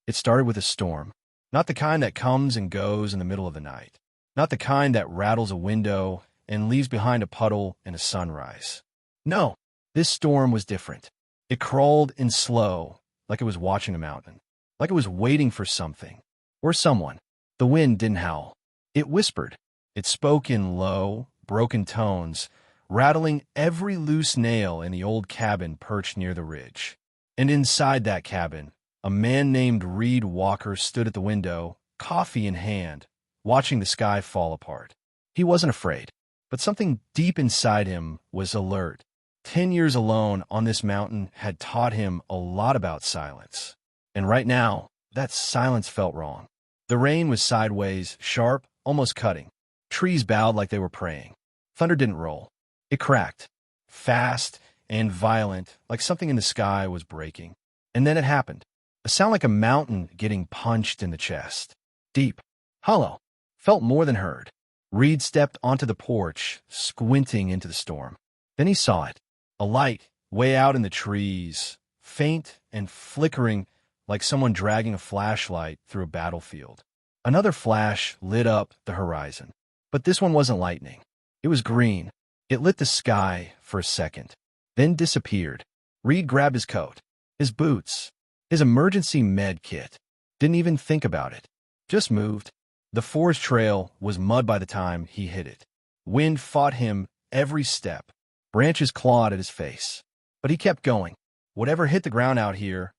It started with a storm. Not the kind that comes and goes in the middle of the night. Not the kind that rattles a window and leaves behind a puddle and a sunrise. No, this storm was different. It crawled in slow, like it was watching a mountain, like it was waiting for something or someone. The wind didn't howl. It whispered. It spoke in low, broken tones, rattling every loose nail in the old cabin perched near the ridge. And inside that cabin, a man named Reed Walker stood at the window, coffee in hand, watching the sky fall apart. He wasn't afraid, but something deep inside him was alert. 10 years alone on this mountain had taught him a lot about silence. And right now, that silence felt wrong. The rain was sideways, sharp, almost cutting. Trees bowed like they were praying. Thunder didn't roll. It cracked, fast and violent, like something in the sky was breaking. And then it happened. A sound like a mountain getting punched in the chest. Deep, hollow, felt more than heard. Reed stepped onto the porch, squinting into the storm. Then he saw it. A light, way out in the trees, faint and flickering like someone dragging a flashlight through a battlefield. Another flash lit up the horizon. But this one wasn't lightning. It was green. It lit the sky for a second, then disappeared. Reed grabbed his coat, his boots, his emergency med kit. Didn't even think about it. Just moved. The forest trail was mud by the time he hit it. Wind fought him every step. Branches clawed at his face. But he kept going. Whatever hit the ground out here,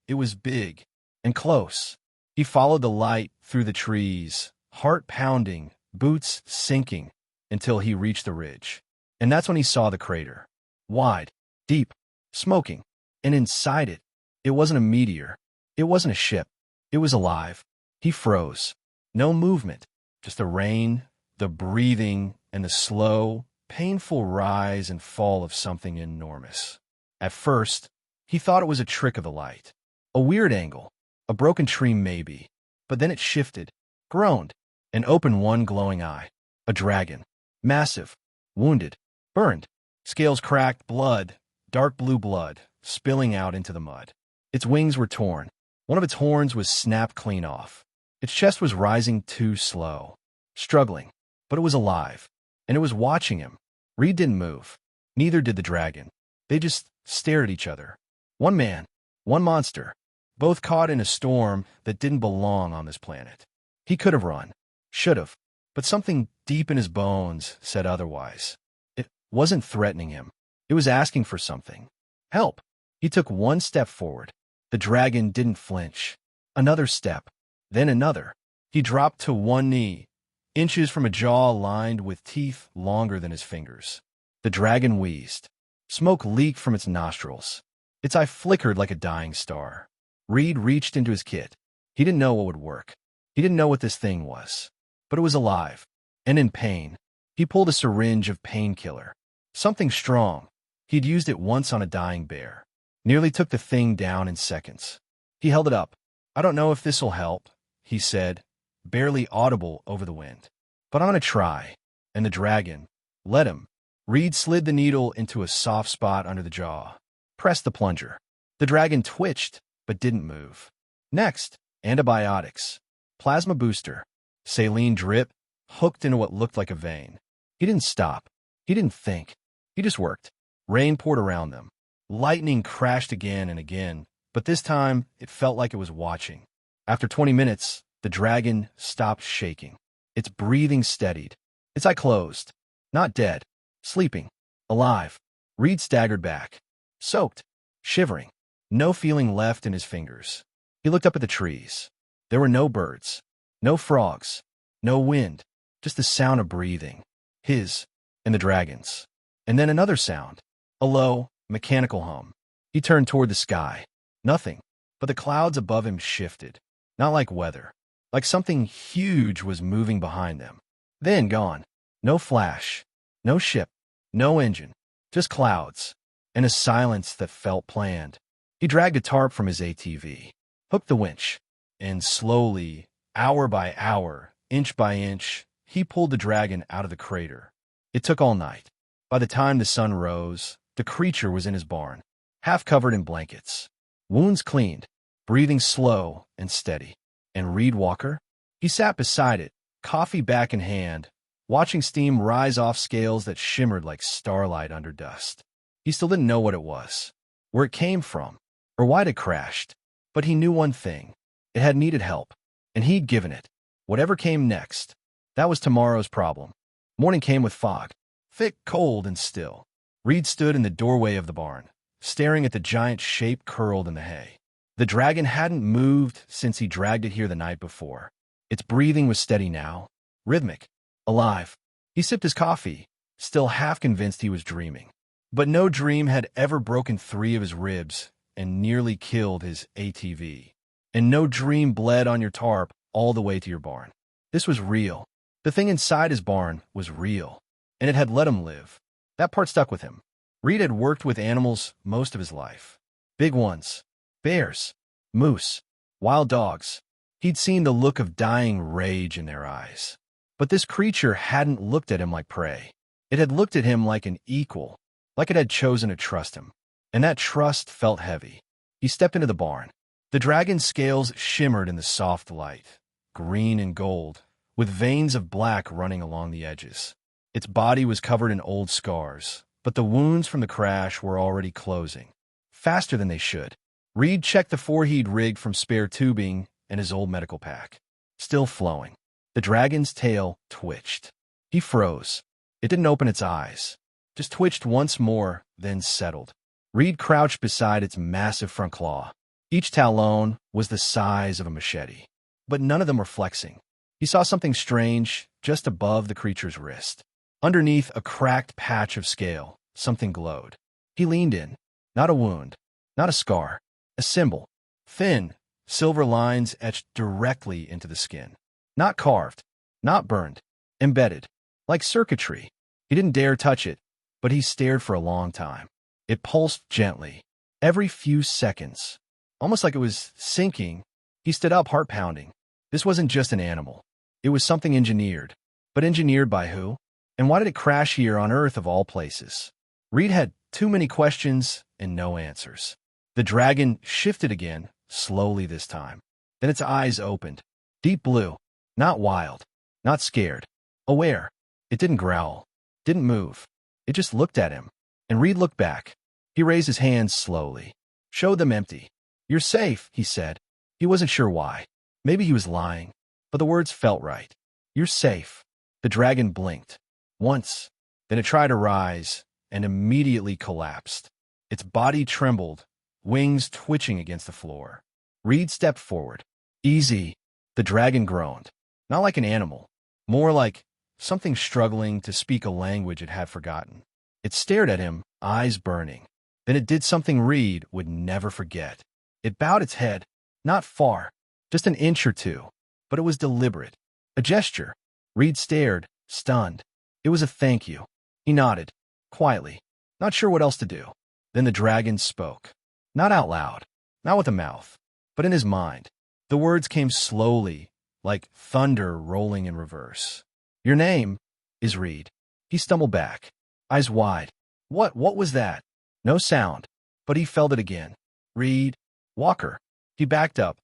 it was big and close. He followed the light through the trees, heart pounding, boots sinking, until he reached the ridge. And that's when he saw the crater. Wide, deep, smoking. And inside it, it wasn't a meteor. It wasn't a ship. It was alive. He froze. No movement, just the rain, the breathing, and the slow, painful rise and fall of something enormous. At first, he thought it was a trick of the light. A weird angle, a broken tree maybe. But then it shifted, groaned, and opened one glowing eye. A dragon. Massive, wounded, burned. Scales cracked, blood, dark blue blood, spilling out into the mud. Its wings were torn. One of its horns was snapped clean off. Its chest was rising too slow, struggling, but it was alive, and it was watching him. Reed didn't move. Neither did the dragon. They just stared at each other. One man, one monster, both caught in a storm that didn't belong on this planet. He could have run, should have, but something deep in his bones said otherwise. It wasn't threatening him. It was asking for something. Help. He took one step forward. The dragon didn't flinch. Another step. Then another. He dropped to one knee, inches from a jaw lined with teeth longer than his fingers. The dragon wheezed. Smoke leaked from its nostrils. Its eye flickered like a dying star. Reed reached into his kit. He didn't know what would work. He didn't know what this thing was. But it was alive, and in pain. He pulled a syringe of painkiller. Something strong. He'd used it once on a dying bear. Nearly took the thing down in seconds. He held it up. I don't know if this'll help, he said, barely audible over the wind. But I'm gonna try. And the dragon, let him. Reed slid the needle into a soft spot under the jaw. Pressed the plunger. The dragon twitched, but didn't move. Next, antibiotics. Plasma booster. Saline drip, hooked into what looked like a vein. He didn't stop. He didn't think. He just worked. Rain poured around them. Lightning crashed again and again, but this time it felt like it was watching. After 20 minutes, the dragon stopped shaking. Its breathing steadied. Its eye closed. Not dead. Sleeping. Alive. Reed staggered back. Soaked. Shivering. No feeling left in his fingers. He looked up at the trees. There were no birds. No frogs. No wind. Just the sound of breathing. His and the dragon's. And then another sound. A low, mechanical hum. He turned toward the sky. Nothing. But the clouds above him shifted. Not like weather. Like something huge was moving behind them. Then gone. No flash. No ship. No engine. Just clouds. And a silence that felt planned. He dragged a tarp from his ATV. Hooked the winch. And slowly, hour by hour, inch by inch, he pulled the dragon out of the crater. It took all night. By the time the sun rose, the creature was in his barn, half covered in blankets. Wounds cleaned, breathing slow and steady. And Reed Walker? He sat beside it, coffee back in hand, watching steam rise off scales that shimmered like starlight under dust. He still didn't know what it was, where it came from, or why it had crashed. But he knew one thing. It had needed help, and he'd given it. Whatever came next, that was tomorrow's problem. Morning came with fog, thick, cold, and still. Reed stood in the doorway of the barn, staring at the giant shape curled in the hay. The dragon hadn't moved since he dragged it here the night before. Its breathing was steady now, rhythmic, alive. He sipped his coffee, still half convinced he was dreaming. But no dream had ever broken 3 of his ribs and nearly killed his ATV. And no dream bled on your tarp all the way to your barn. This was real. The thing inside his barn was real, and it had let him live. That part stuck with him. Reed had worked with animals most of his life. Big ones, bears, moose, wild dogs. He'd seen the look of dying rage in their eyes. But this creature hadn't looked at him like prey. It had looked at him like an equal, like it had chosen to trust him. And that trust felt heavy. He stepped into the barn. The dragon's scales shimmered in the soft light, green and gold, with veins of black running along the edges. Its body was covered in old scars, but the wounds from the crash were already closing, faster than they should. Reed checked the 4 he'd rigged from spare tubing and his old medical pack, still flowing. The dragon's tail twitched. He froze. It didn't open its eyes, just twitched once more, then settled. Reed crouched beside its massive front claw. Each talon was the size of a machete, but none of them were flexing. He saw something strange just above the creature's wrist. Underneath a cracked patch of scale, something glowed. He leaned in. Not a wound, not a scar, a symbol. Thin, silver lines etched directly into the skin. Not carved, not burned, embedded, like circuitry. He didn't dare touch it, but he stared for a long time. It pulsed gently, every few seconds, almost like it was sinking. He stood up, heart pounding. This wasn't just an animal. It was something engineered. But engineered by who? And why did it crash here on Earth of all places? Reed had too many questions and no answers. The dragon shifted again, slowly this time. Then its eyes opened. Deep blue. Not wild. Not scared. Aware. It didn't growl. Didn't move. It just looked at him. And Reed looked back. He raised his hands slowly. Showed them empty. "You're safe," he said. He wasn't sure why. Maybe he was lying, but the words felt right. "You're safe." The dragon blinked. Once. Then it tried to rise and immediately collapsed. Its body trembled, wings twitching against the floor. Reed stepped forward. "Easy." The dragon groaned. Not like an animal. More like something struggling to speak a language it had forgotten. It stared at him, eyes burning. Then it did something Reed would never forget. It bowed its head, not far, just an inch or two, but it was deliberate. A gesture. Reed stared, stunned. It was a thank you. He nodded, quietly, not sure what else to do. Then the dragon spoke. Not out loud, not with a mouth, but in his mind. The words came slowly, like thunder rolling in reverse. "Your name is Reed." He stumbled back, eyes wide. What was that? No sound, but he felt it again. "Reed Walker." He backed up,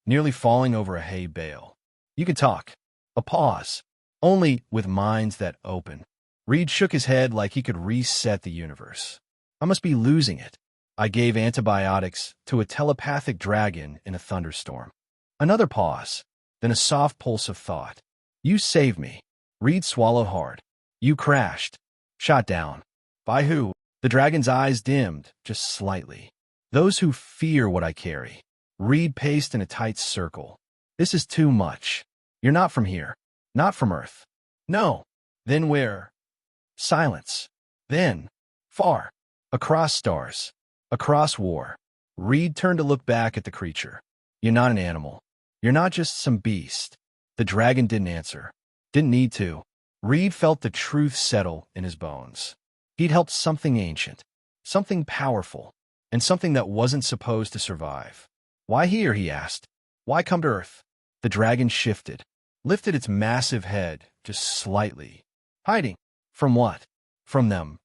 nearly falling over a hay bale. "You can talk." A pause, only with minds that open. Reed shook his head like he could reset the universe. "I must be losing it. I gave antibiotics to a telepathic dragon in a thunderstorm." Another pause, then a soft pulse of thought. "You saved me." Reed swallowed hard. "You crashed. Shot down. By who?" The dragon's eyes dimmed, just slightly. "Those who fear what I carry." Reed paced in a tight circle. "This is too much. You're not from here. Not from Earth." "No." "Then where?" Silence. Then, far, across stars, across war. Reed turned to look back at the creature. "You're not an animal. You're not just some beast." The dragon didn't answer. Didn't need to. Reed felt the truth settle in his bones. He'd helped something ancient, something powerful, and something that wasn't supposed to survive. "Why here?" he asked. "Why come to Earth?" The dragon shifted, lifted its massive head just slightly. "Hiding." From what? From them.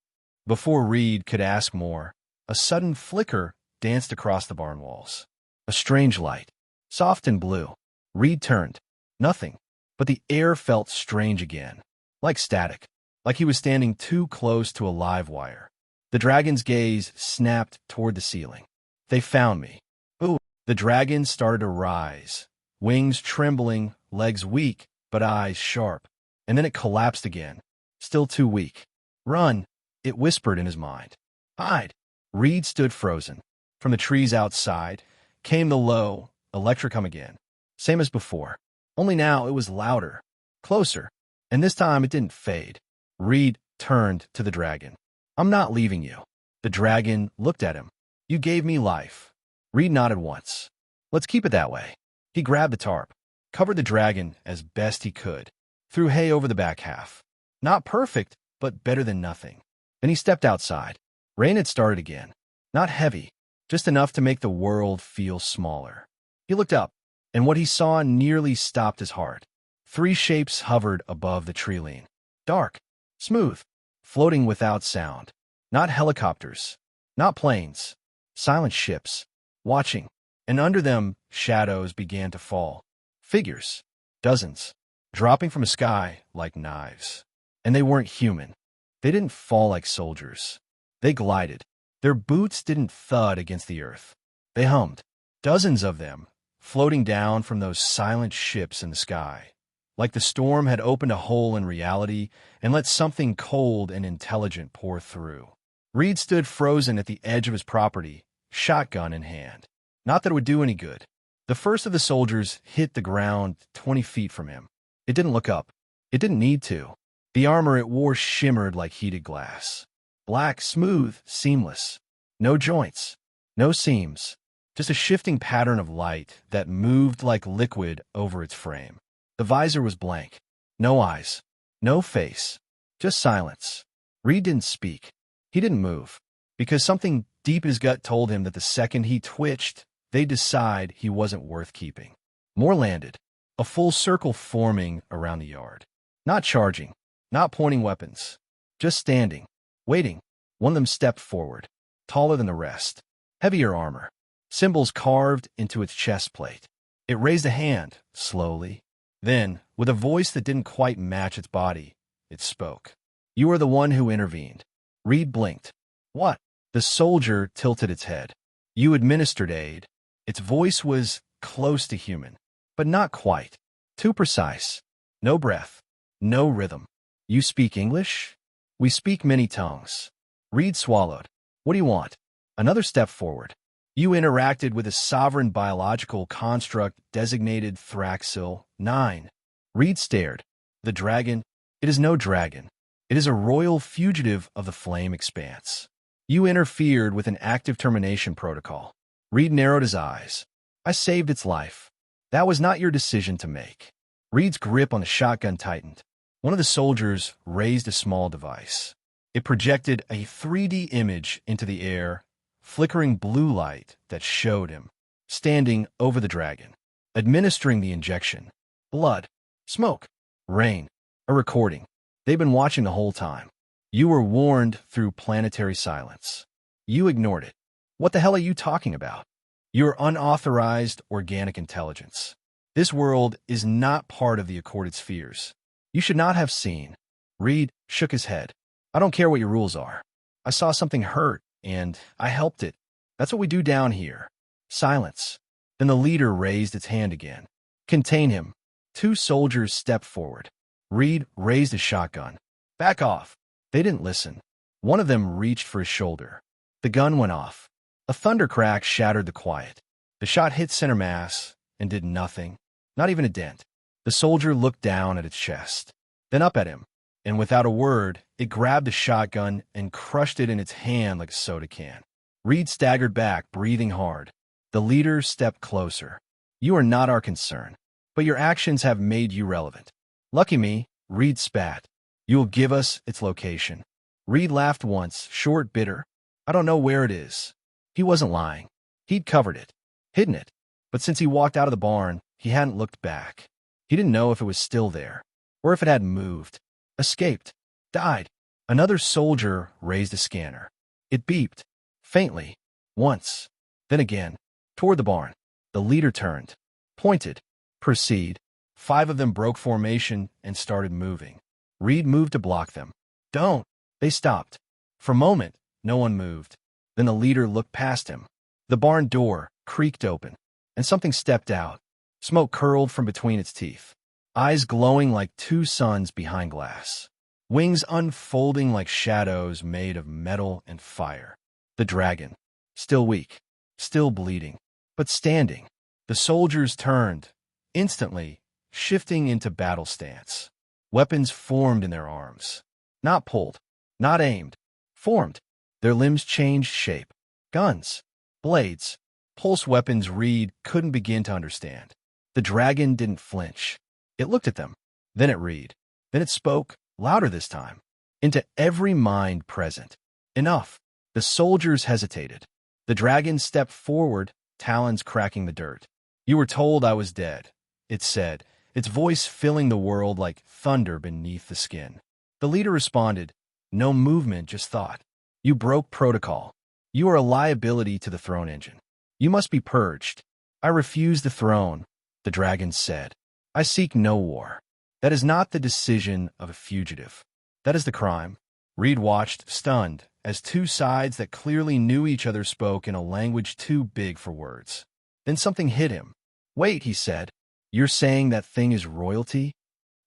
Before Reed could ask more, a sudden flicker danced across the barn walls. A strange light. Soft and blue. Reed turned. Nothing. But the air felt strange again. Like static. Like he was standing too close to a live wire. The dragon's gaze snapped toward the ceiling. They found me. Ooh. The dragon started to rise. Wings trembling, legs weak, but eyes sharp. And then it collapsed again. Still too weak. Run, it whispered in his mind. Hide. Reed stood frozen. From the trees outside came the low, electric hum again. Same as before. Only now it was louder. Closer. And this time it didn't fade. Reed turned to the dragon. I'm not leaving you. The dragon looked at him. You gave me life. Reed nodded once. Let's keep it that way. He grabbed the tarp, covered the dragon as best he could, threw hay over the back half. Not perfect, but better than nothing. Then he stepped outside. Rain had started again. Not heavy, just enough to make the world feel smaller. He looked up, and what he saw nearly stopped his heart. 3 shapes hovered above the tree line. Dark, smooth, floating without sound. Not helicopters, not planes. Silent ships, watching, and under them shadows began to fall. Figures, dozens, dropping from the sky like knives. And they weren't human. They didn't fall like soldiers. They glided. Their boots didn't thud against the earth. They hummed. Dozens of them, floating down from those silent ships in the sky. Like the storm had opened a hole in reality and let something cold and intelligent pour through. Reed stood frozen at the edge of his property, shotgun in hand. Not that it would do any good. The first of the soldiers hit the ground 20 feet from him. It didn't look up. It didn't need to. The armor it wore shimmered like heated glass. Black, smooth, seamless. No joints. No seams. Just a shifting pattern of light that moved like liquid over its frame. The visor was blank. No eyes. No face. Just silence. Reed didn't speak. He didn't move. Because something deep in his gut told him that the second he twitched, they'd decide he wasn't worth keeping. More landed. A full circle forming around the yard. Not charging. Not pointing weapons. Just standing. Waiting. One of them stepped forward. Taller than the rest. Heavier armor. Symbols carved into its chest plate. It raised a hand, slowly. Then, with a voice that didn't quite match its body, it spoke. You are the one who intervened. Reed blinked. What? The soldier tilted its head. You administered aid. Its voice was close to human, but not quite. Too precise. No breath. No rhythm. You speak English? We speak many tongues. Reed swallowed. What do you want? Another step forward. You interacted with a sovereign biological construct designated Thraxil 9. Reed stared. The dragon? It is no dragon. It is a royal fugitive of the flame expanse. You interfered with an active termination protocol. Reed narrowed his eyes. I saved its life. That was not your decision to make. Reed's grip on the shotgun tightened. One of the soldiers raised a small device. It projected a 3D image into the air, flickering blue light that showed him, standing over the dragon, administering the injection. Blood, smoke, rain, a recording. They've been watching the whole time. You were warned through planetary silence. You ignored it. What the hell are you talking about? You're unauthorized organic intelligence. This world is not part of the accorded spheres. You should not have seen. Reed shook his head. I don't care what your rules are. I saw something hurt, and I helped it. That's what we do down here. Silence. Then the leader raised its hand again. Contain him. 2 soldiers stepped forward. Reed raised his shotgun. Back off. They didn't listen. One of them reached for his shoulder. The gun went off. A thunder crack shattered the quiet. The shot hit center mass and did nothing. Not even a dent. The soldier looked down at its chest, then up at him, and without a word, it grabbed the shotgun and crushed it in its hand like a soda can. Reed staggered back, breathing hard. The leader stepped closer. You are not our concern, but your actions have made you relevant. Lucky me, Reed spat. You'll give us its location. Reed laughed once, short, bitter. I don't know where it is. He wasn't lying. He'd covered it, hidden it. But since he walked out of the barn, he hadn't looked back. He didn't know if it was still there, or if it had moved, escaped, died. Another soldier raised a scanner. It beeped, faintly, once, then again, toward the barn. The leader turned, pointed. Proceed. 5 of them broke formation and started moving. Reed moved to block them. Don't. They stopped. For a moment, no one moved. Then the leader looked past him. The barn door creaked open, and something stepped out. Smoke curled from between its teeth. Eyes glowing like 2 suns behind glass. Wings unfolding like shadows made of metal and fire. The dragon. Still weak. Still bleeding. But standing. The soldiers turned. Instantly, shifting into battle stance. Weapons formed in their arms. Not pulled. Not aimed. Formed. Their limbs changed shape. Guns. Blades. Pulse weapons Reed couldn't begin to understand. The dragon didn't flinch. It looked at them. Then at Reed. Then it spoke, louder this time, into every mind present. Enough. The soldiers hesitated. The dragon stepped forward, talons cracking the dirt. You were told I was dead, it said, its voice filling the world like thunder beneath the skin. The leader responded, no movement, just thought. You broke protocol. You are a liability to the throne engine. You must be purged. I refuse the throne, the dragon said. I seek no war. That is not the decision of a fugitive. That is the crime. Reed watched, stunned, as 2 sides that clearly knew each other spoke in a language too big for words. Then something hit him. Wait, he said. You're saying that thing is royalty?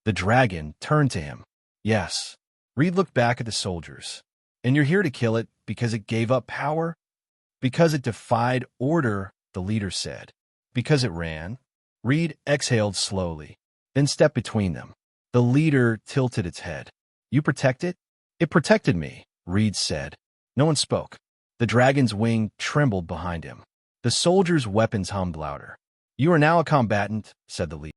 The dragon turned to him. Yes. Reed looked back at the soldiers. And you're here to kill it because it gave up power? Because it defied order, the leader said. Because it ran? Reed exhaled slowly, then stepped between them. The leader tilted its head. You protect it? It protected me, Reed said. No one spoke. The dragon's wing trembled behind him. The soldiers' weapons hummed louder. You are now a combatant, said the leader.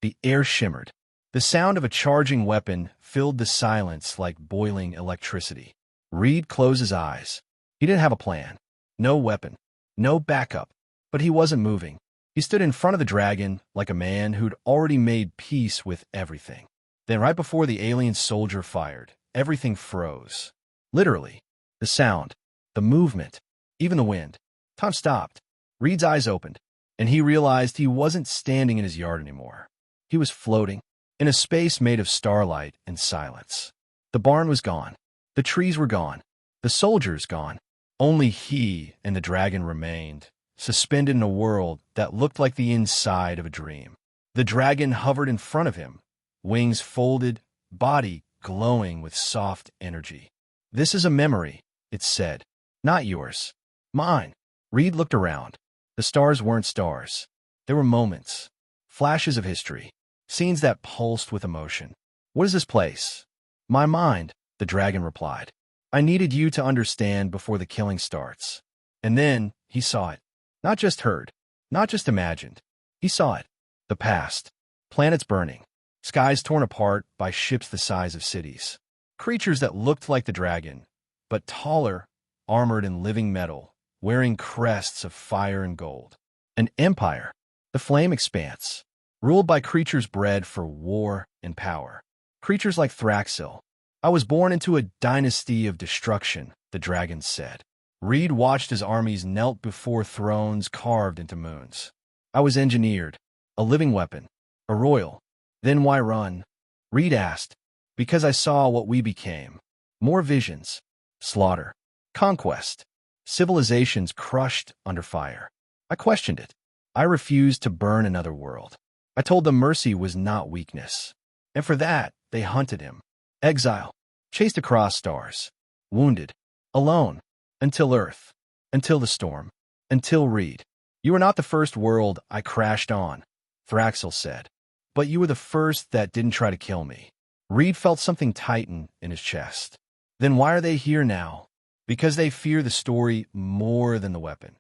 The air shimmered. The sound of a charging weapon filled the silence like boiling electricity. Reed closed his eyes. He didn't have a plan. No weapon. No backup. But he wasn't moving. He stood in front of the dragon like a man who'd already made peace with everything. Then right before the alien soldier fired, everything froze. Literally. The sound. The movement. Even the wind. Time stopped. Reed's eyes opened, and he realized he wasn't standing in his yard anymore. He was floating in a space made of starlight and silence. The barn was gone. The trees were gone. The soldiers gone. Only he and the dragon remained, suspended in a world that looked like the inside of a dream. The dragon hovered in front of him, wings folded, body glowing with soft energy. This is a memory, it said. Not yours. Mine. Reed looked around. The stars weren't stars. They were moments, flashes of history, scenes that pulsed with emotion. What is this place? My mind, the dragon replied. I needed you to understand before the killing starts. And then he saw it. Not just heard, not just imagined. He saw it. The past. Planets burning. Skies torn apart by ships the size of cities. Creatures that looked like the dragon, but taller, armored in living metal, wearing crests of fire and gold. An empire, the flame expanse, ruled by creatures bred for war and power. Creatures like Thraxil. I was born into a dynasty of destruction, the dragon said. Reed watched as armies knelt before thrones carved into moons. I was engineered, a living weapon, a royal. Then why run? Reed asked. Because I saw what we became. More visions, slaughter, conquest, civilizations crushed under fire. I questioned it. I refused to burn another world. I told them mercy was not weakness. And for that, they hunted him. Exile, chased across stars, wounded, alone, until Earth, until the storm, until Reed. You were not the first world I crashed on, Thraxil said. But you were the first that didn't try to kill me. Reed felt something tighten in his chest. Then why are they here now? Because they fear the story more than the weapon.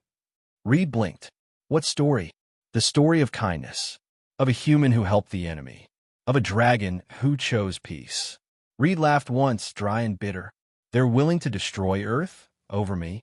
Reed blinked. What story? The story of kindness, of a human who helped the enemy, of a dragon who chose peace. Reed laughed once, dry and bitter. They're willing to destroy Earth over me?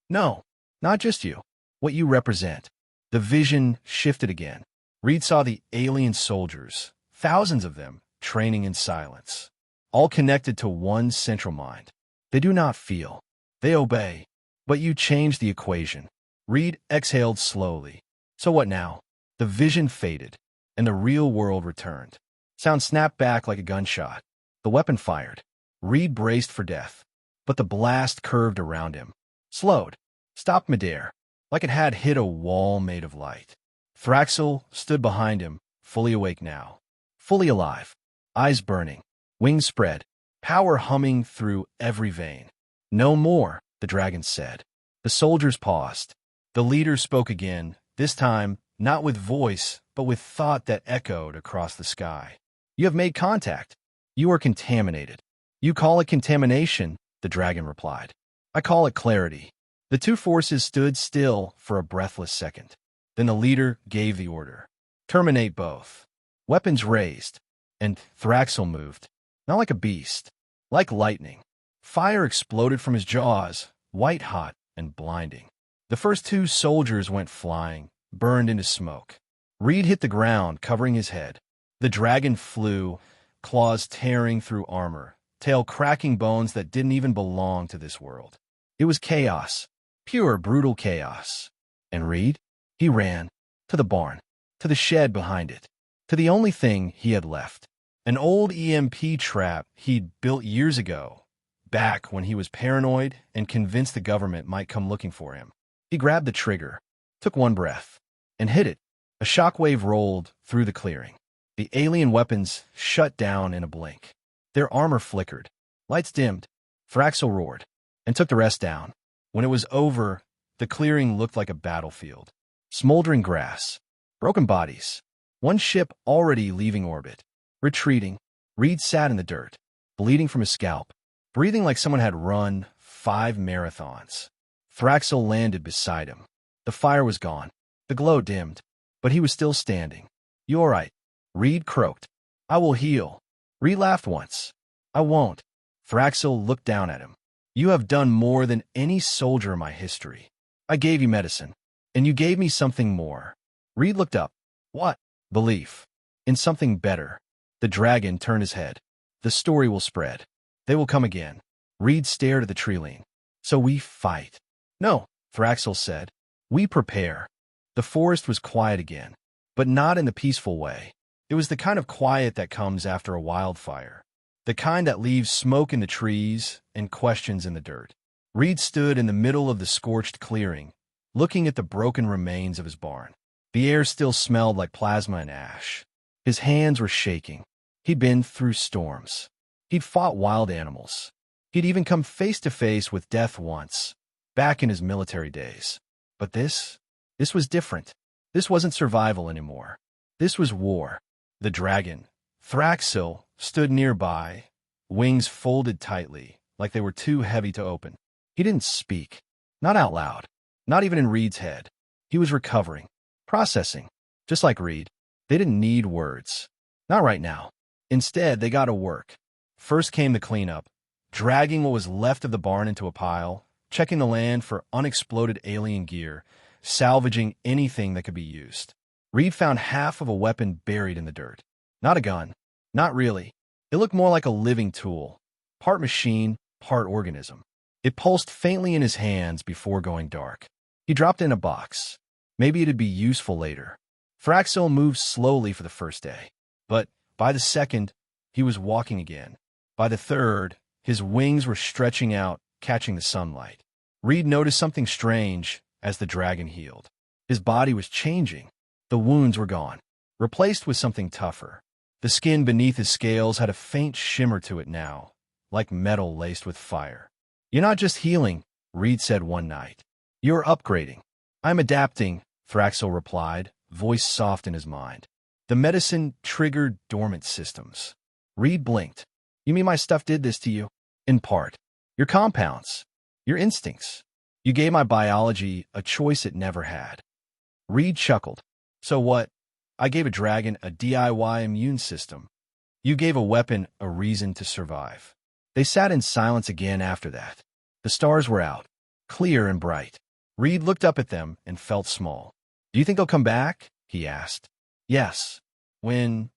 No, not just you. What you represent. The vision shifted again. Reed saw the alien soldiers, thousands of them, training in silence, all connected to one central mind. They do not feel. They obey. But you changed the equation. Reed exhaled slowly. So what now? The vision faded, and the real world returned. Sound snapped back like a gunshot. The weapon fired. Reed braced for death, but the blast curved around him, slowed, stopped midair, like it had hit a wall made of light. Thraxel stood behind him, fully awake now, fully alive, eyes burning, wings spread, power humming through every vein. No more, the dragon said. The soldiers paused. The leader spoke again, this time not with voice, but with thought that echoed across the sky. You have made contact. You are contaminated. You call it contamination, the dragon replied. I call it clarity. The two forces stood still for a breathless second. Then the leader gave the order. Terminate both. Weapons raised, and Thraxel moved, not like a beast, like lightning. Fire exploded from his jaws, white hot and blinding. The first two soldiers went flying, burned into smoke. Reed hit the ground, covering his head. The dragon flew, claws tearing through armor, tail cracking bones that didn't even belong to this world. It was chaos, pure, brutal chaos. And Reed? He ran, to the barn, to the shed behind it, to the only thing he had left. An old EMP trap he'd built years ago, back when he was paranoid and convinced the government might come looking for him. He grabbed the trigger, took one breath, and hit it. A shockwave rolled through the clearing. The alien weapons shut down in a blink. Their armor flickered. Lights dimmed. Thraxel roared, and took the rest down. When it was over, the clearing looked like a battlefield. Smoldering grass, broken bodies, one ship already leaving orbit. Retreating, Reed sat in the dirt, bleeding from his scalp, breathing like someone had run 5 marathons. Thraxel landed beside him. The fire was gone. The glow dimmed, but he was still standing. You all right? Reed croaked. I will heal. Reed laughed once. I won't. Thraxel looked down at him. You have done more than any soldier in my history. I gave you medicine, and you gave me something more. Reed looked up. What? Belief. In something better. The dragon turned his head. The story will spread. They will come again. Reed stared at the treeline. So we fight. No, Thraxel said. We prepare. The forest was quiet again, but not in the peaceful way. It was the kind of quiet that comes after a wildfire. The kind that leaves smoke in the trees and questions in the dirt. Reed stood in the middle of the scorched clearing, looking at the broken remains of his barn. The air still smelled like plasma and ash. His hands were shaking. He'd been through storms. He'd fought wild animals. He'd even come face to face with death once, back in his military days. But this was different. This wasn't survival anymore. This was war. The dragon, Thraxel, stood nearby, wings folded tightly, like they were too heavy to open. He didn't speak. Not out loud. Not even in Reed's head. He was recovering, processing. Just like Reed, they didn't need words. Not right now. Instead, they got to work. First came the cleanup, dragging what was left of the barn into a pile, checking the land for unexploded alien gear, salvaging anything that could be used. Reed found half of a weapon buried in the dirt. Not a gun. Not really. It looked more like a living tool. Part machine, part organism. It pulsed faintly in his hands before going dark. He dropped it in a box. Maybe it'd be useful later. Thraxel moved slowly for the first day. But by the second, he was walking again. By the third, his wings were stretching out, catching the sunlight. Reed noticed something strange as the dragon healed. His body was changing. The wounds were gone, replaced with something tougher. The skin beneath his scales had a faint shimmer to it now, like metal laced with fire. You're not just healing, Reed said one night. You're upgrading. I'm adapting, Thraxel replied, voice soft in his mind. The medicine triggered dormant systems. Reed blinked. You mean my stuff did this to you? In part. Your compounds. Your instincts. You gave my biology a choice it never had. Reed chuckled. So what? I gave a dragon a DIY immune system. You gave a weapon a reason to survive. They sat in silence again after that. The stars were out, clear and bright. Reed looked up at them and felt small. Do you think they'll come back? He asked. Yes. When?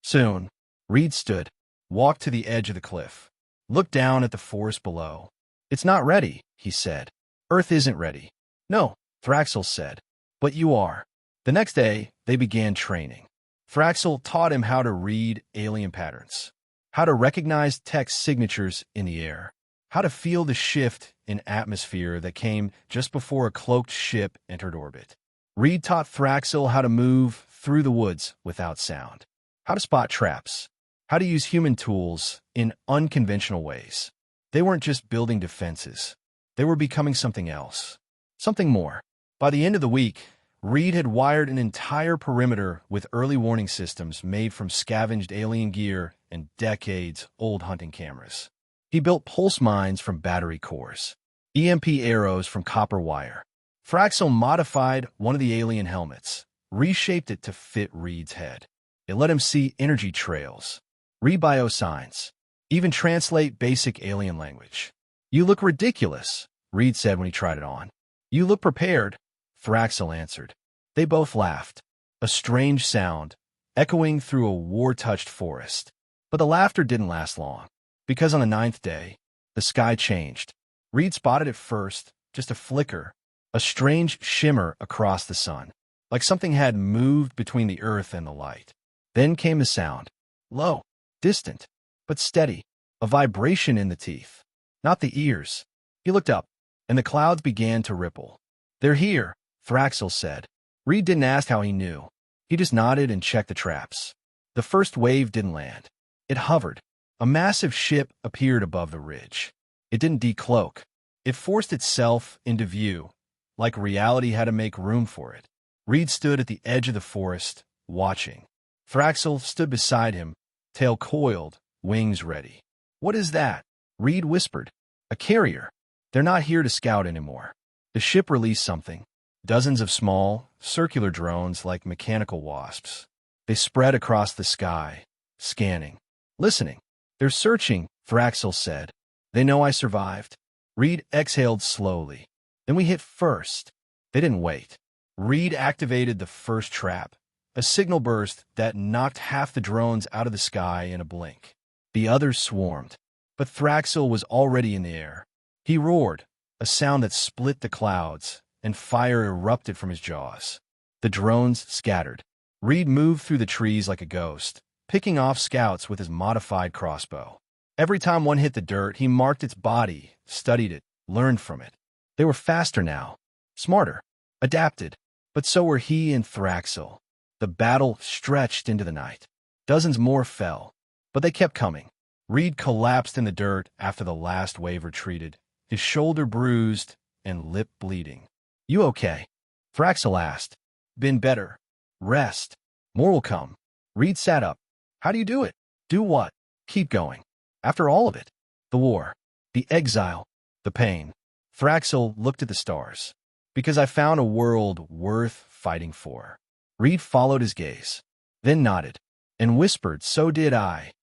Soon. Reed stood, walked to the edge of the cliff, looked down at the forest below. It's not ready, he said. Earth isn't ready. No, Thraxel said. But you are. The next day, they began training. Thraxel taught him how to read alien patterns, how to recognize text signatures in the air, how to feel the shift in atmosphere that came just before a cloaked ship entered orbit. Reed taught Thraxel how to move through the woods without sound, how to spot traps, how to use human tools in unconventional ways. They weren't just building defenses. They were becoming something else, something more. By the end of the week, Reed had wired an entire perimeter with early warning systems made from scavenged alien gear and decades-old hunting cameras. He built pulse mines from battery cores, EMP arrows from copper wire. Thraxel modified one of the alien helmets, reshaped it to fit Reed's head. It let him see energy trails, read biosigns, even translate basic alien language. "You look ridiculous," Reed said when he tried it on. "You look prepared," Thraxel answered. They both laughed, a strange sound, echoing through a war-touched forest. But the laughter didn't last long, because on the 9th day, the sky changed. Reed spotted it first, just a flicker, a strange shimmer across the sun, like something had moved between the earth and the light. Then came the sound, low, distant, but steady, a vibration in the teeth, not the ears. He looked up, and the clouds began to ripple. "They're here," Thraxel said. Reed didn't ask how he knew. He just nodded and checked the traps. The first wave didn't land. It hovered. A massive ship appeared above the ridge. It didn't decloak. It forced itself into view, like reality had to make room for it. Reed stood at the edge of the forest, watching. Thraxel stood beside him, tail coiled, wings ready. "What is that?" Reed whispered. "A carrier. They're not here to scout anymore." The ship released something. Dozens of small, circular drones like mechanical wasps. They spread across the sky, scanning, listening. "They're searching," Thraxel said. "They know I survived." Reed exhaled slowly. "Then we hit first." They didn't wait. Reed activated the first trap, a signal burst that knocked half the drones out of the sky in a blink. The others swarmed, but Thraxel was already in the air. He roared, a sound that split the clouds, and fire erupted from his jaws. The drones scattered. Reed moved through the trees like a ghost, picking off scouts with his modified crossbow. Every time one hit the dirt, he marked its body, studied it, learned from it. They were faster now, smarter, adapted, but so were he and Thraxel. The battle stretched into the night. Dozens more fell, but they kept coming. Reed collapsed in the dirt after the last wave retreated, his shoulder bruised and lip bleeding. "You okay?" Thraxel asked. "Been better. Rest. More will come." Reed sat up. "How do you do it?" "Do what?" "Keep going. After all of it. The war. The exile. The pain." Thraxel looked at the stars. "Because I found a world worth fighting for." Reed followed his gaze, then nodded, and whispered, "So did I."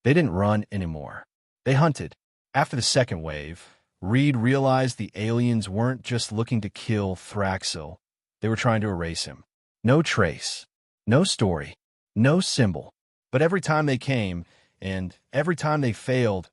They didn't run anymore. They hunted. After the second wave, Reed realized the aliens weren't just looking to kill Thraxel. They were trying to erase him. No trace, no story, no symbol. But every time they came, and every time they failed,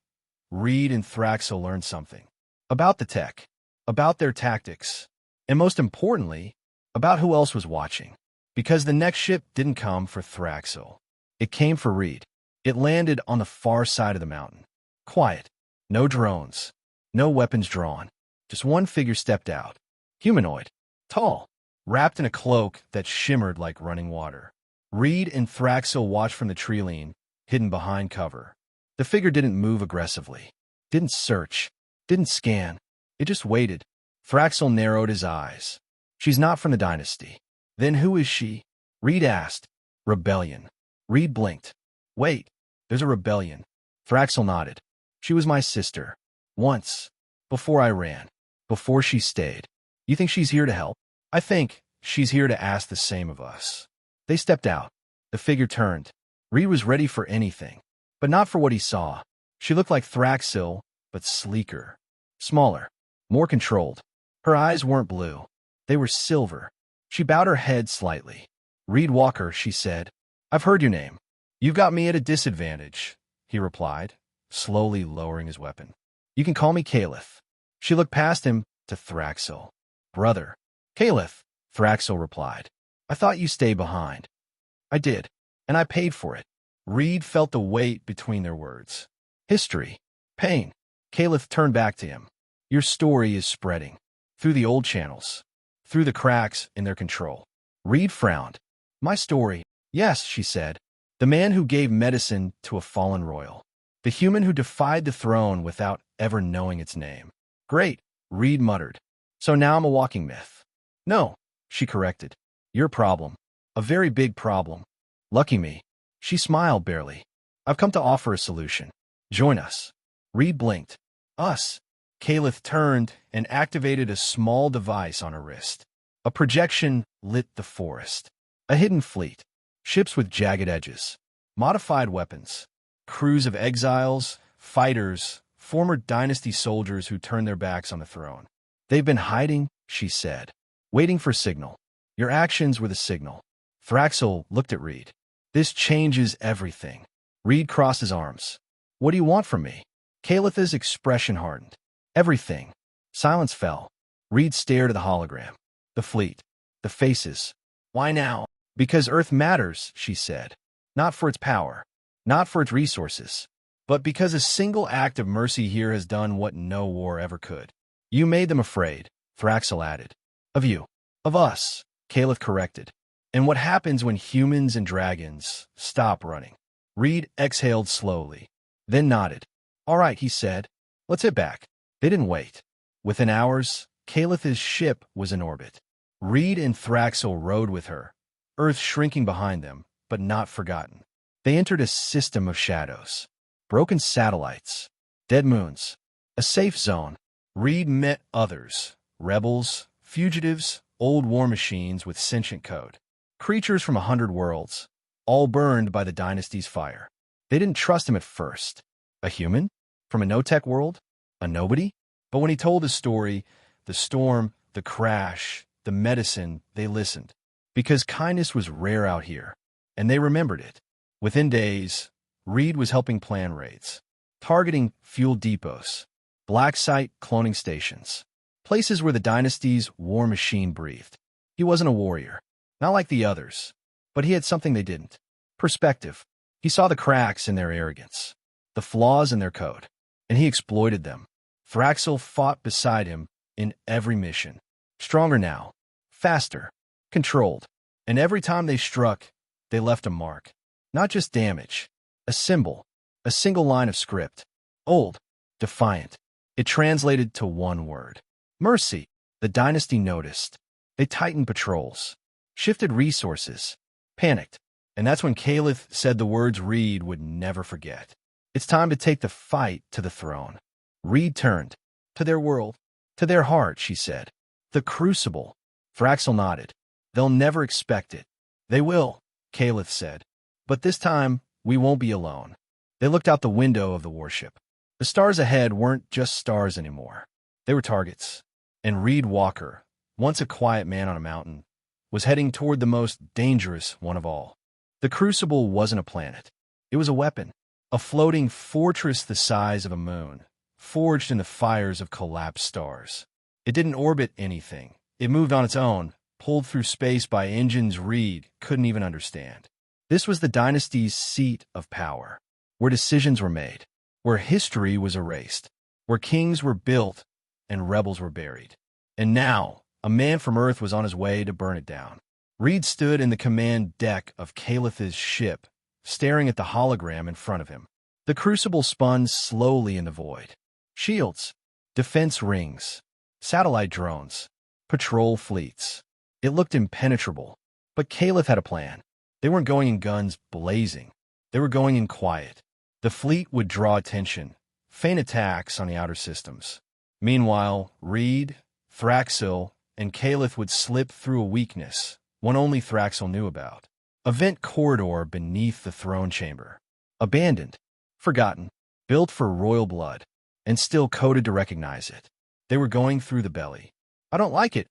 Reed and Thraxel learned something. About the tech, about their tactics, and most importantly, about who else was watching. Because the next ship didn't come for Thraxel. It came for Reed. It landed on the far side of the mountain. Quiet. No drones. No weapons drawn. Just one figure stepped out. Humanoid. Tall. Wrapped in a cloak that shimmered like running water. Reed and Thraxel watched from the tree line, hidden behind cover. The figure didn't move aggressively. Didn't search. Didn't scan. It just waited. Thraxel narrowed his eyes. "She's not from the dynasty." "Then who is she?" Reed asked. "Rebellion." Reed blinked. "Wait, there's a rebellion." Thraxel nodded. "She was my sister. Once. Before I ran. Before she stayed. You think she's here to help?" "I think she's here to ask the same of us." They stepped out. The figure turned. Reed was ready for anything, but not for what he saw. She looked like Thraxel, but sleeker. Smaller. More controlled. Her eyes weren't blue. They were silver. She bowed her head slightly. "Reed Walker," she said. "I've heard your name." "You've got me at a disadvantage," he replied, slowly lowering his weapon. "You can call me Caliph." She looked past him to Thraxel. "Brother." Caliph, Thraxel replied. I thought you stayed behind. I did, and I paid for it. Reed felt the weight between their words. History. Pain. Caliph turned back to him. Your story is spreading. Through the old channels. Through the cracks in their control. Reed frowned. My story. Yes, she said. The man who gave medicine to a fallen royal. The human who defied the throne without ever knowing its name. Great, Reed muttered. So now I'm a walking myth. No, she corrected. Your problem. A very big problem. Lucky me. She smiled barely. I've come to offer a solution. Join us. Reed blinked. Us. Caliph turned and activated a small device on her wrist. A projection lit the forest. A hidden fleet. Ships with jagged edges. Modified weapons. Crews of exiles, fighters, former dynasty soldiers who turned their backs on the throne. They've been hiding, she said. Waiting for signal. Your actions were the signal. Thraxel looked at Reed. This changes everything. Reed crossed his arms. What do you want from me? Caliph's expression hardened. Everything. Silence fell. Reed stared at the hologram. The fleet. The faces. Why now? Because Earth matters, she said. Not for its power. Not for its resources. But because a single act of mercy here has done what no war ever could. You made them afraid, Thraxel added. Of you. Of us, Caliph corrected. And what happens when humans and dragons stop running? Reed exhaled slowly, then nodded. All right, he said. Let's hit back. They didn't wait. Within hours, Caliph's ship was in orbit. Reed and Thraxel rode with her, Earth shrinking behind them, but not forgotten. They entered a system of shadows. Broken satellites. Dead moons. A safe zone. Reed met others. Rebels, fugitives, old war machines with sentient code. Creatures from 100 worlds, all burned by the dynasty's fire. They didn't trust him at first. A human? From a no-tech world? A nobody? But when he told his story, the storm, the crash, the medicine, they listened. Because kindness was rare out here, and they remembered it. Within days, Reed was helping plan raids, targeting fuel depots, black site cloning stations, places where the dynasty's war machine breathed. He wasn't a warrior, not like the others, but he had something they didn't. Perspective. He saw the cracks in their arrogance, the flaws in their code, and he exploited them. Thraxel fought beside him in every mission. Stronger now, faster, controlled, and every time they struck, they left a mark. Not just damage, a symbol, a single line of script. Old, defiant. It translated to one word. Mercy. The dynasty noticed. They tightened patrols, shifted resources, panicked. And that's when Caliph said the words Reed would never forget. It's time to take the fight to the throne. Reed turned. To their world. To their heart, she said. The crucible. Thraxel nodded. They'll never expect it. They will, Caliph said. But this time, we won't be alone. They looked out the window of the warship. The stars ahead weren't just stars anymore. They were targets. And Reed Walker, once a quiet man on a mountain, was heading toward the most dangerous one of all. The crucible wasn't a planet. It was a weapon. A floating fortress the size of a moon, forged in the fires of collapsed stars. It didn't orbit anything. It moved on its own, pulled through space by engines Reed couldn't even understand. This was the dynasty's seat of power, where decisions were made, where history was erased, where kings were built and rebels were buried. And now, a man from Earth was on his way to burn it down. Reed stood in the command deck of Caliph's ship, staring at the hologram in front of him. The crucible spun slowly in the void. Shields, defense rings, satellite drones, patrol fleets. It looked impenetrable, but Caliph had a plan. They weren't going in guns blazing. They were going in quiet. The fleet would draw attention, feign attacks on the outer systems. Meanwhile, Reed, Thraxel, and Caliph would slip through a weakness, one only Thraxel knew about. A vent corridor beneath the throne chamber. Abandoned, forgotten, built for royal blood, and still coded to recognize it. They were going through the belly. I don't like it,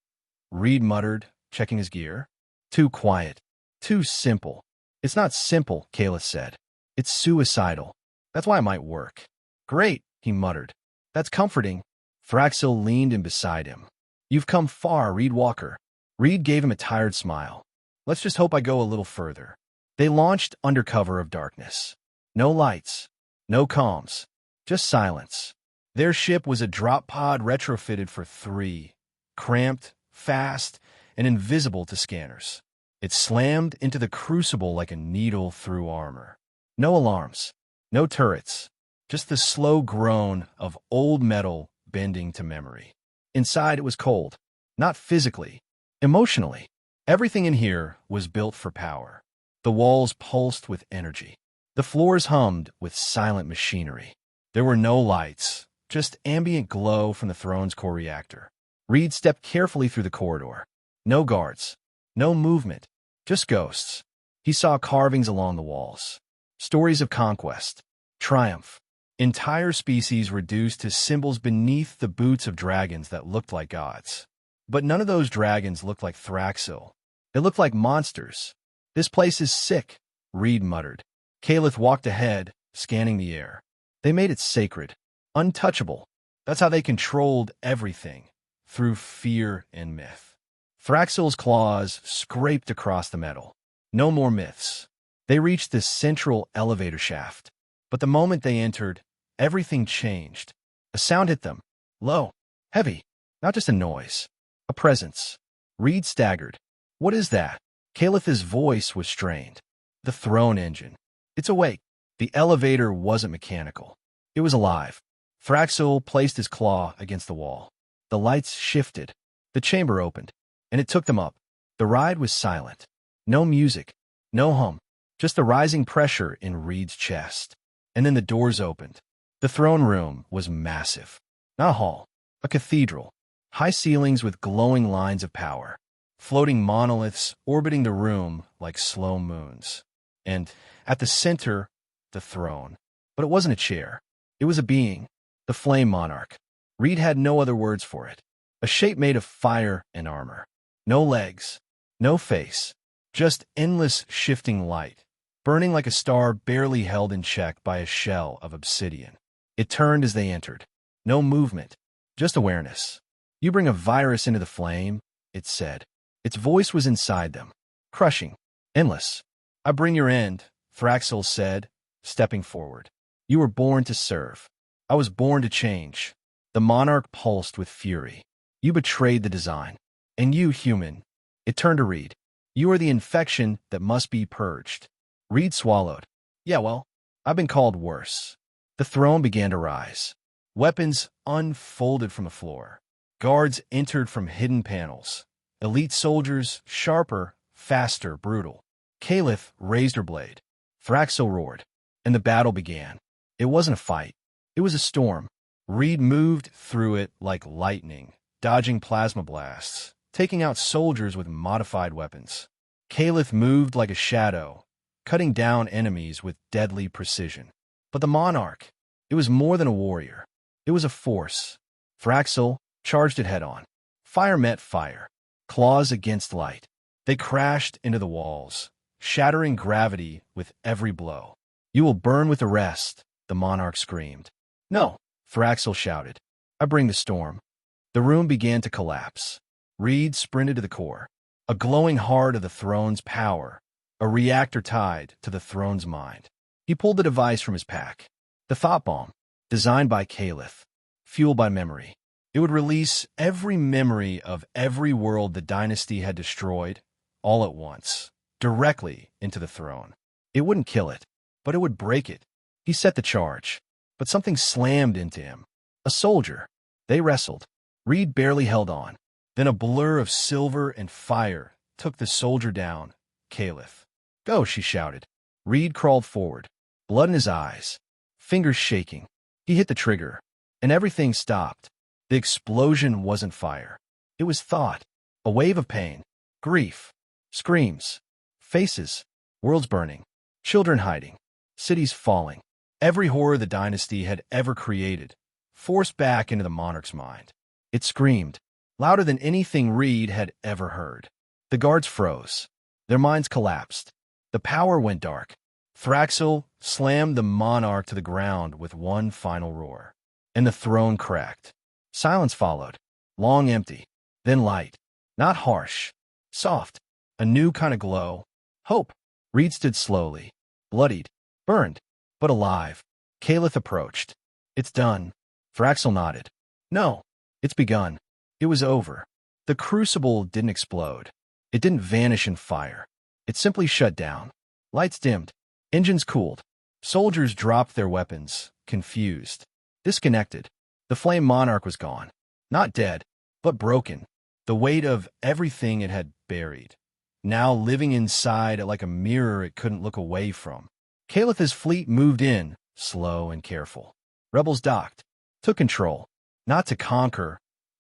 Reed muttered, checking his gear. Too quiet. Too simple. It's not simple, Caliph said. It's suicidal. That's why it might work. Great, he muttered. That's comforting. Thraxel leaned in beside him. You've come far, Reed Walker. Reed gave him a tired smile. Let's just hope I go a little further. They launched under cover of darkness. No lights, no comms, just silence. Their ship was a drop pod retrofitted for 3, cramped, fast, and invisible to scanners. It slammed into the crucible like a needle through armor. No alarms, no turrets, just the slow groan of old metal bending to memory. Inside it was cold, not physically, emotionally. Everything in here was built for power. The walls pulsed with energy. The floors hummed with silent machinery. There were no lights, just ambient glow from the throne's core reactor. Reed stepped carefully through the corridor. No guards, no movement, just ghosts. He saw carvings along the walls. Stories of conquest, triumph. Entire species reduced to symbols beneath the boots of dragons that looked like gods. But none of those dragons looked like Thraxil. They looked like monsters. This place is sick, Reed muttered. Caliph walked ahead, scanning the air. They made it sacred, untouchable. That's how they controlled everything, through fear and myth. Thraxil's claws scraped across the metal. No more myths. They reached the central elevator shaft. But the moment they entered, everything changed. A sound hit them. Low, heavy, not just a noise. A presence. Reed staggered. What is that? Caliph's voice was strained. The throne engine. It's awake. The elevator wasn't mechanical. It was alive. Thraxil placed his claw against the wall. The lights shifted. The chamber opened, and it took them up. The ride was silent. No music, no hum, just the rising pressure in Reed's chest. And then the doors opened. The throne room was massive. Not a hall, a cathedral. High ceilings with glowing lines of power. Floating monoliths orbiting the room like slow moons. And at the center, the throne. But it wasn't a chair. It was a being. The Flame Monarch. Reed had no other words for it. A shape made of fire and armor. No legs. No face. Just endless shifting light. Burning like a star barely held in check by a shell of obsidian. It turned as they entered. No movement. Just awareness. You bring a virus into the flame, it said. Its voice was inside them. Crushing. Endless. I bring your end, Thraxil said, stepping forward. You were born to serve. I was born to change. The monarch pulsed with fury. You betrayed the design. And you, human. It turned to Reed. You are the infection that must be purged. Reed swallowed. Yeah, well, I've been called worse. The throne began to rise. Weapons unfolded from the floor. Guards entered from hidden panels. Elite soldiers, sharper, faster, brutal. Caliph raised her blade. Thraxil roared. And the battle began. It wasn't a fight. It was a storm. Reed moved through it like lightning, dodging plasma blasts, taking out soldiers with modified weapons. Caliph moved like a shadow, cutting down enemies with deadly precision. But the monarch, it was more than a warrior. It was a force. Thraxil charged it head-on. Fire met fire. Claws against light. They crashed into the walls, shattering gravity with every blow. You will burn with the rest, the monarch screamed. No, Thraxil shouted. I bring the storm. The room began to collapse. Reed sprinted to the core. A glowing heart of the throne's power. A reactor tied to the throne's mind. He pulled the device from his pack. The thought bomb, designed by Caliph, fueled by memory. It would release every memory of every world the dynasty had destroyed, all at once, directly into the throne. It wouldn't kill it, but it would break it. He set the charge, but something slammed into him. A soldier. They wrestled. Reed barely held on. Then a blur of silver and fire took the soldier down. Caliph. Go, she shouted. Reed crawled forward, blood in his eyes, fingers shaking. He hit the trigger, and everything stopped. The explosion wasn't fire. It was thought, a wave of pain, grief, screams, faces, worlds burning, children hiding, cities falling. Every horror the dynasty had ever created, forced back into the monarch's mind. It screamed, louder than anything Reed had ever heard. The guards froze. Their minds collapsed. The power went dark. Thraxil slammed the monarch to the ground with one final roar, and the throne cracked. Silence followed, long empty, then light, not harsh, Soft. A new kind of glow. Hope. Reed stood slowly. Bloodied. Burned. But alive. Caliph approached. It's done. Thraxel nodded. No. It's begun. It was over. The crucible didn't explode. It didn't vanish in fire. It simply shut down. Lights dimmed. Engines cooled. Soldiers dropped their weapons, confused. Disconnected. The Flame Monarch was gone. Not dead, but broken. The weight of everything it had buried. Now living inside it like a mirror it couldn't look away from. Caliph's fleet moved in, slow and careful. Rebels docked. Took control. Not to conquer,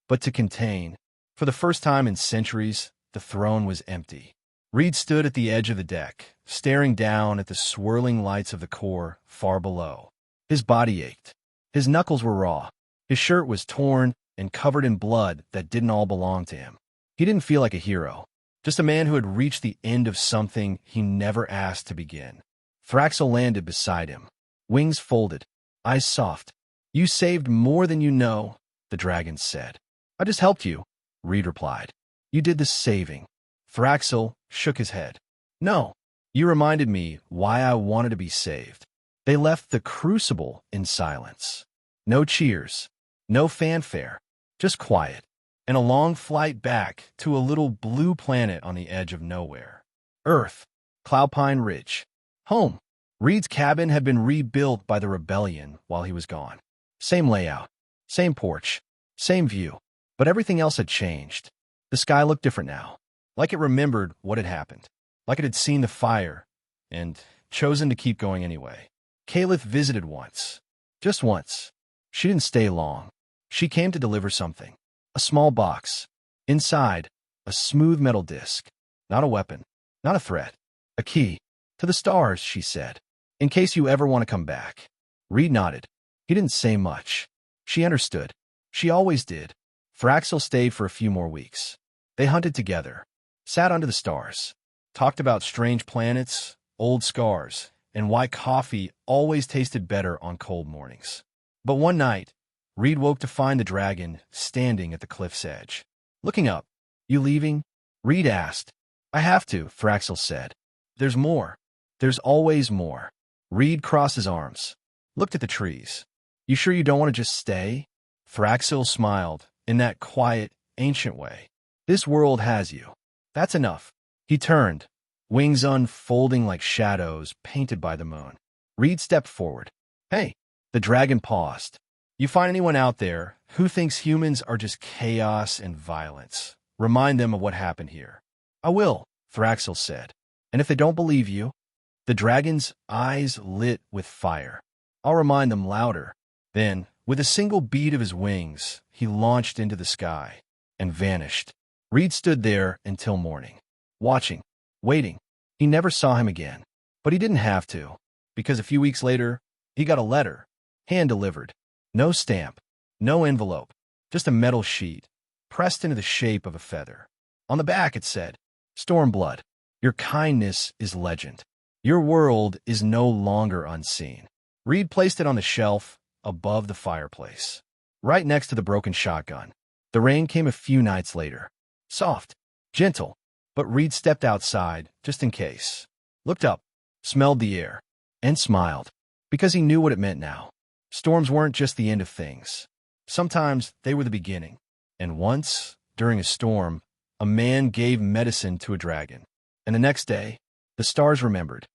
but to contain. For the first time in centuries, the throne was empty. Reed stood at the edge of the deck, staring down at the swirling lights of the core far below. His body ached. His knuckles were raw. His shirt was torn and covered in blood that didn't all belong to him. He didn't feel like a hero, just a man who had reached the end of something he never asked to begin. Thraxel landed beside him, wings folded, eyes soft. You saved more than you know, the dragon said. I just helped you, Reed replied. You did the saving. Thraxel shook his head. No, you reminded me why I wanted to be saved. They left the crucible in silence. No cheers, no fanfare, just quiet, and a long flight back to a little blue planet on the edge of nowhere. Earth, Cloudpine Ridge. Home. Reed's cabin had been rebuilt by the rebellion while he was gone. Same layout, same porch, same view, but everything else had changed. The sky looked different now, like it remembered what had happened, like it had seen the fire and chosen to keep going anyway. Caliph visited once, just once. She didn't stay long. She came to deliver something, a small box. Inside, a smooth metal disc. Not a weapon, not a threat, a key. To the stars, she said, in case you ever want to come back. Reed nodded. He didn't say much. She understood. She always did. Thraxel stayed for a few more weeks. They hunted together, sat under the stars, talked about strange planets, old scars, and why coffee always tasted better on cold mornings. But one night, Reed woke to find the dragon standing at the cliff's edge. Looking up. You leaving? Reed asked. I have to, Thraxel said. There's more. There's always more. Reed crossed his arms, looked at the trees. You sure you don't want to just stay? Thraxel smiled in that quiet, ancient way. This world has you. That's enough. He turned, wings unfolding like shadows painted by the moon. Reed stepped forward. Hey. The dragon paused. You find anyone out there who thinks humans are just chaos and violence? Remind them of what happened here. I will, Thraxel said. And if they don't believe you, the dragon's eyes lit with fire. I'll remind them louder. Then, with a single beat of his wings, he launched into the sky and vanished. Reed stood there until morning, watching, waiting. He never saw him again, but he didn't have to, because a few weeks later, he got a letter, hand-delivered. No stamp, no envelope, just a metal sheet, pressed into the shape of a feather. On the back it said, Stormblood, your kindness is legend. Your world is no longer unseen. Reed placed it on the shelf above the fireplace, right next to the broken shotgun. The rain came a few nights later. Soft, gentle, but Reed stepped outside just in case. Looked up, smelled the air, and smiled, because he knew what it meant now. Storms weren't just the end of things. Sometimes they were the beginning. And once, during a storm, a man gave medicine to a dragon. And the next day, the stars remembered.